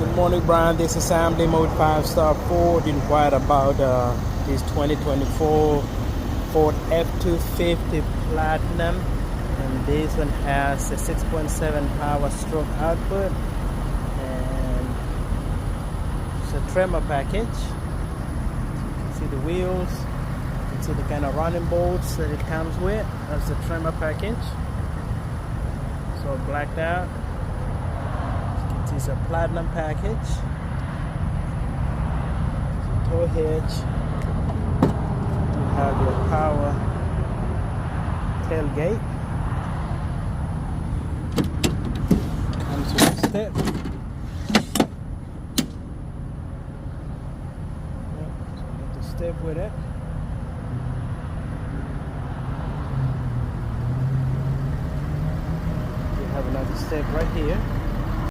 Good morning, Brian. This is Assembly Mode 5-star Ford. Inquired about this 2024 Ford F250 Platinum, and this one has a 6.7 power stroke output, and it's a Tremor package. You can see the wheels, you can see the kind of running boards that it comes with. That's the Tremor package. So blacked out. It's a platinum package. It's a tow hitch. You have your power tailgate. Comes with a step. So you get the step with it. You have another step right here.